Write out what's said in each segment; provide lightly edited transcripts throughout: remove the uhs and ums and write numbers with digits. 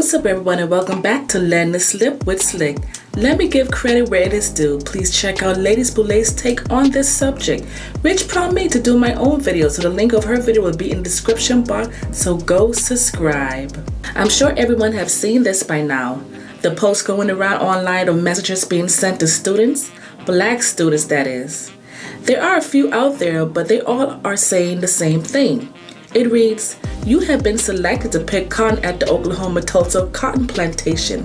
What's up everyone and welcome back to Learn to Slip with Slick. Let me give credit where it is due. Please check out Lady Boulet's take on this subject, which prompted me to do my own video, so the link of her video will be in the description box, so go subscribe. I'm sure everyone have seen this by now. The post going around online of messages being sent to students, black students that is. There are a few out there, but they all are saying the same thing. It reads, "You have been selected to pick cotton at the Oklahoma Tulsa cotton plantation.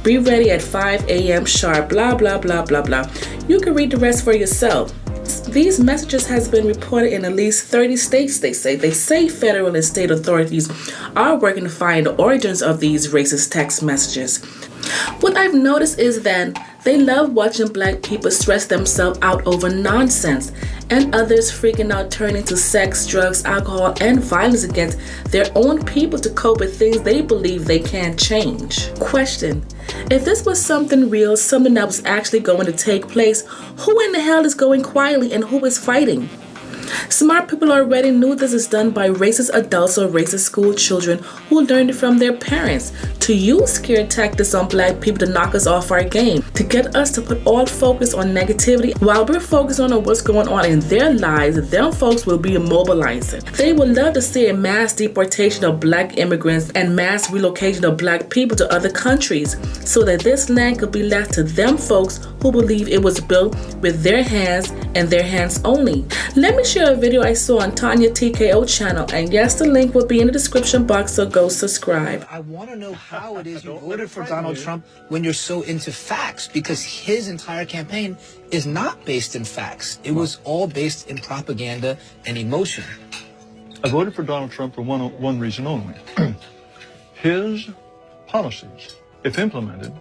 Be ready at 5 a.m. sharp, blah, blah, blah, blah, blah." You can read the rest for yourself. These messages has been reported in at least 30 states, they say. They say federal and state authorities are working to find the origins of these racist text messages. What I've noticed is that they love watching black people stress themselves out over nonsense, and others freaking out turning to sex, drugs, alcohol, and violence against their own people to cope with things they believe they can't change. Question: if this was something real, something that was actually going to take place, who in the hell is going quietly and who is fighting? Smart people already knew this is done by racist adults or racist school children who learned it from their parents to use scare tactics on black people to knock us off our game, to get us to put all focus on negativity while we're focused on what's going on in their lives. Them folks will be immobilizing. They would love to see a mass deportation of black immigrants and mass relocation of black people to other countries so that this land could be left to them folks who believe it was built with their hands and their hands only. Let me share a video I saw on Tanya TKO channel, and yes, the link will be in the description box, so go subscribe. I want to know how it is you voted for Donald Trump when you're so into facts, because his entire campaign is not based in facts. It was all based in propaganda and emotion. I voted for Donald Trump for one reason only. His policies, if implemented,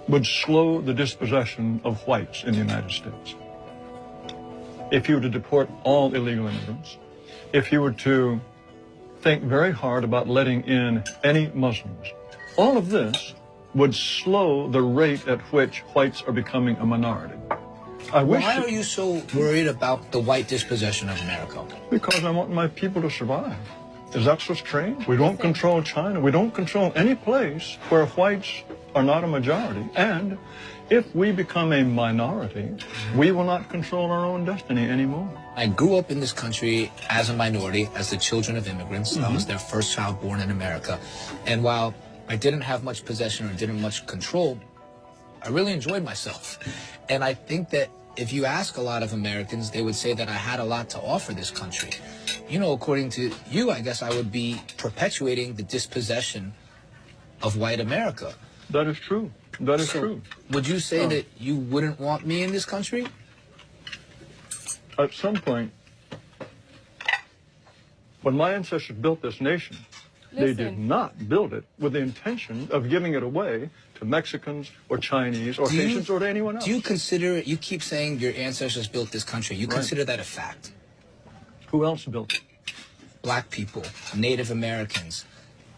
would slow the dispossession of whites in the United States. If you were to deport all illegal immigrants, if you were to think very hard about letting in any Muslims, all of this would slow the rate at which whites are becoming a minority. Why are you so worried about the white dispossession of America? Because I want my people to survive. Is that so strange? We don't control China. We don't control any place where whites are not a majority. And if we become a minority, we will not control our own destiny anymore. I grew up in this country as a minority, as the children of immigrants. I was their first child born in America. And while I didn't have much possession or didn't much control, I really enjoyed myself. And I think that if you ask a lot of Americans, they would say that I had a lot to offer this country. You know, according to you, I guess I would be perpetuating the dispossession of white America. That is true. That is true. Would you say that you wouldn't want me in this country? At some point, when my ancestors built this nation, they did not build it with the intention of giving it away to Mexicans or Chinese or Haitians or to anyone else. Do you consider, you keep saying your ancestors built this country, you consider that a fact? Who else built it? Black people, Native Americans,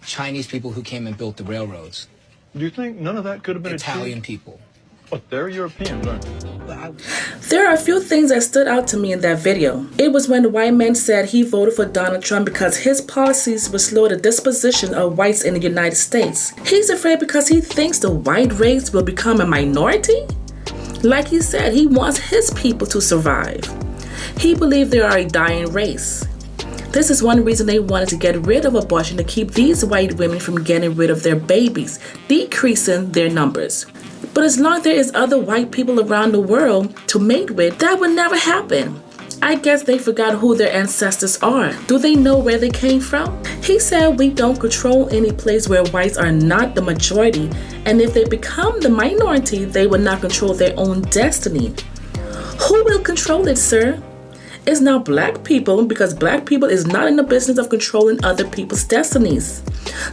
Chinese people who came and built the railroads. Do you think none of that could have been Italian achieved? people. But they're Europeans, aren't they? There are a few things that stood out to me in that video. It was when the white man said he voted for Donald Trump because his policies would slow the disposition of whites in the United States. He's afraid because he thinks the white race will become a minority? Like he said, he wants his people to survive. He believed they are a dying race. This is one reason they wanted to get rid of abortion, to keep these white women from getting rid of their babies, decreasing their numbers. But as long as there is other white people around the world to mate with, that would never happen. I guess they forgot who their ancestors are. Do they know where they came from? He said we don't control any place where whites are not the majority, and if they become the minority, they will not control their own destiny. Who will control it, sir? It's not black people, because black people is not in the business of controlling other people's destinies.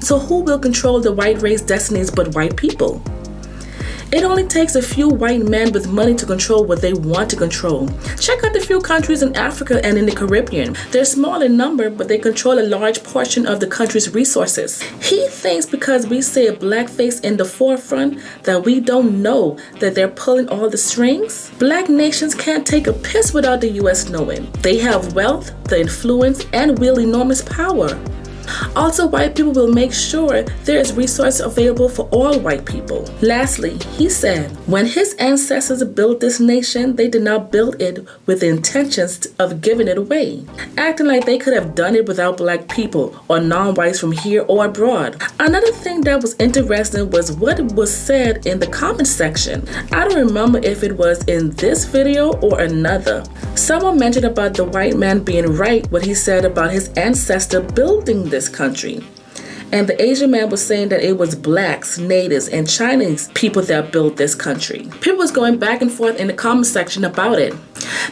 So who will control the white race destinies but white people? It only takes a few white men with money to control what they want to control. Check out the few countries in Africa and in the Caribbean. They're small in number, but they control a large portion of the country's resources. He thinks because we say a blackface in the forefront that we don't know that they're pulling all the strings. Black nations can't take a piss without the US knowing. They have wealth, the influence, and wield enormous power. Also, white people will make sure there is resources available for all white people. Lastly, he said, when his ancestors built this nation, they did not build it with the intentions of giving it away, acting like they could have done it without black people or non-whites from here or abroad. Another thing that was interesting was what was said in the comment section. I don't remember if it was in this video or another. Someone mentioned about the white man being right what he said about his ancestor building this country. And the Asian man was saying that it was blacks, natives, and Chinese people that built this country. People was going back and forth in the comment section about it.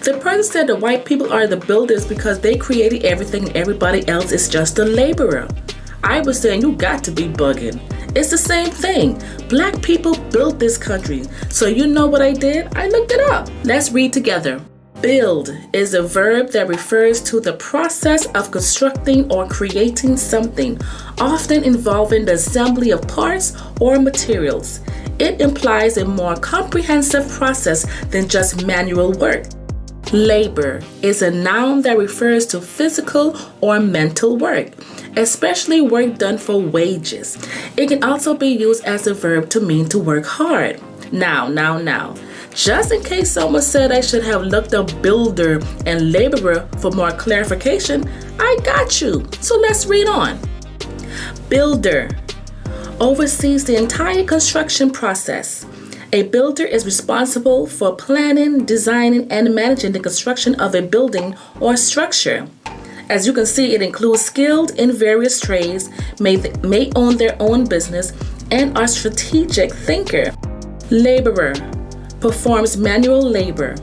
The person said the white people are the builders because they created everything and everybody else is just a laborer. I was saying you got to be bugging. It's the same thing. Black people built this country. So you know what I did? I looked it up. Let's read together. Build is a verb that refers to the process of constructing or creating something, often involving the assembly of parts or materials. It implies a more comprehensive process than just manual work. Labor is a noun that refers to physical or mental work, especially work done for wages. It can also be used as a verb to mean to work hard. Now. Just in case someone said I should have looked up builder and laborer for more clarification, I got you. So let's read on. Builder oversees the entire construction process. A builder is responsible for planning, designing, and managing the construction of a building or structure. As you can see, it includes skilled in various trades, may own their own business, and are strategic thinker. Laborer performs manual labor.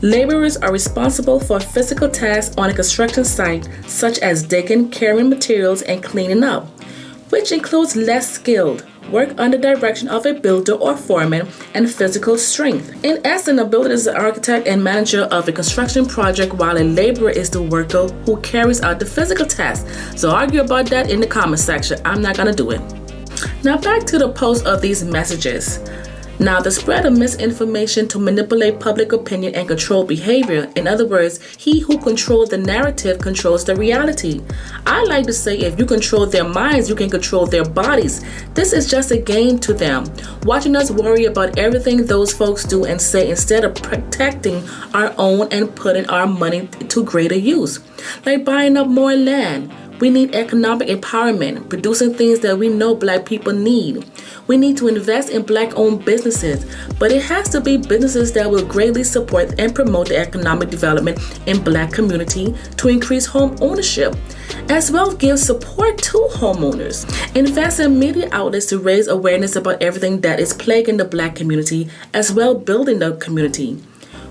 Laborers are responsible for physical tasks on a construction site, such as digging, carrying materials, and cleaning up, which includes less skilled work under direction of a builder or foreman and physical strength. In essence, a builder is the architect and manager of a construction project, while a laborer is the worker who carries out the physical task. So argue about that in the comment section. I'm not gonna do it. Now back to the post of these messages. Now, the spread of misinformation to manipulate public opinion and control behavior. In other words, he who controls the narrative controls the reality. I like to say if you control their minds, you can control their bodies. This is just a game to them, watching us worry about everything those folks do and say instead of protecting our own and putting our money to greater use. Like buying up more land. We need economic empowerment, producing things that we know black people need. We need to invest in black-owned businesses, but it has to be businesses that will greatly support and promote the economic development in black community to increase home ownership, as well as give support to homeowners. Invest in media outlets to raise awareness about everything that is plaguing the black community, as well as building the community.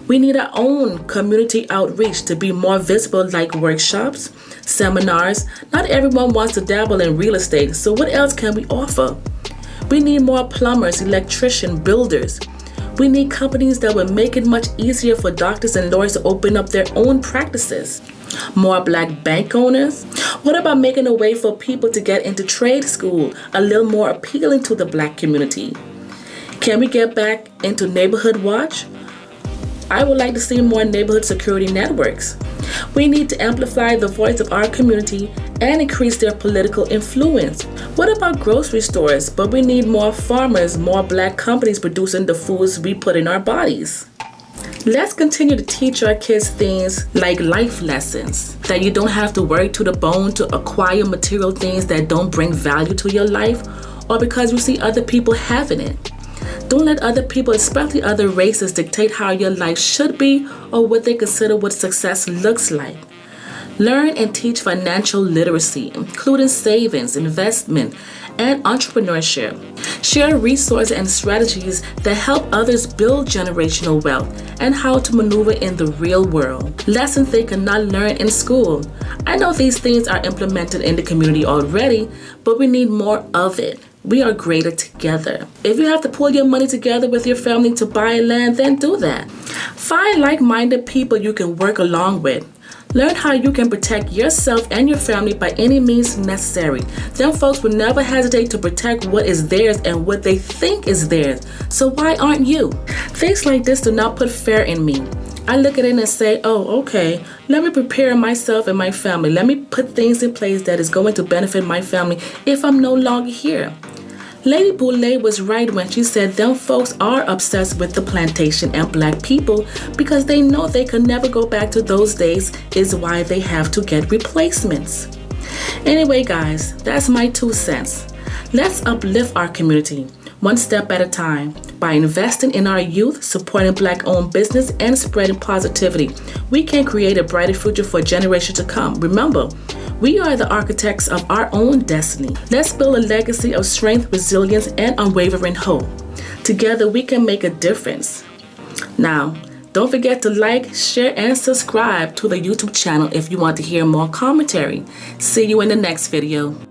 We need our own community outreach to be more visible, like workshops, seminars. Not everyone wants to dabble in real estate, so what else can we offer? We need more plumbers, electricians, builders. We need companies that will make it much easier for doctors and lawyers to open up their own practices. More black bank owners. What about making a way for people to get into trade school, a little more appealing to the black community? Can we get back into neighborhood watch? I would like to see more neighborhood security networks. We need to amplify the voice of our community and increase their political influence. What about grocery stores? But we need more farmers, more black companies producing the foods we put in our bodies. Let's continue to teach our kids things like life lessons, that you don't have to work to the bone to acquire material things that don't bring value to your life, or because you see other people having it. Don't let other people, especially other races, dictate how your life should be or what they consider what success looks like. Learn and teach financial literacy, including savings, investment, and entrepreneurship. Share resources and strategies that help others build generational wealth and how to maneuver in the real world. Lessons they cannot learn in school. I know these things are implemented in the community already, but we need more of it. We are greater together. If you have to pull your money together with your family to buy land, then do that. Find like-minded people you can work along with. Learn how you can protect yourself and your family by any means necessary. Them folks will never hesitate to protect what is theirs and what they think is theirs. So why aren't you? Things like this do not put fear in me. I look at it and say, oh, okay, let me prepare myself and my family. Let me put things in place that is going to benefit my family if I'm no longer here. Lady Boulay was right when she said them folks are obsessed with the plantation and black people because they know they could never go back to those days, is why they have to get replacements. Anyway, guys, that's my 2 cents. Let's uplift our community one step at a time by investing in our youth, supporting black-owned business, and spreading positivity. We can create a brighter future for generations to come. Remember, we are the architects of our own destiny. Let's build a legacy of strength, resilience, and unwavering hope. Together, we can make a difference. Now, don't forget to like, share, and subscribe to the YouTube channel if you want to hear more commentary. See you in the next video.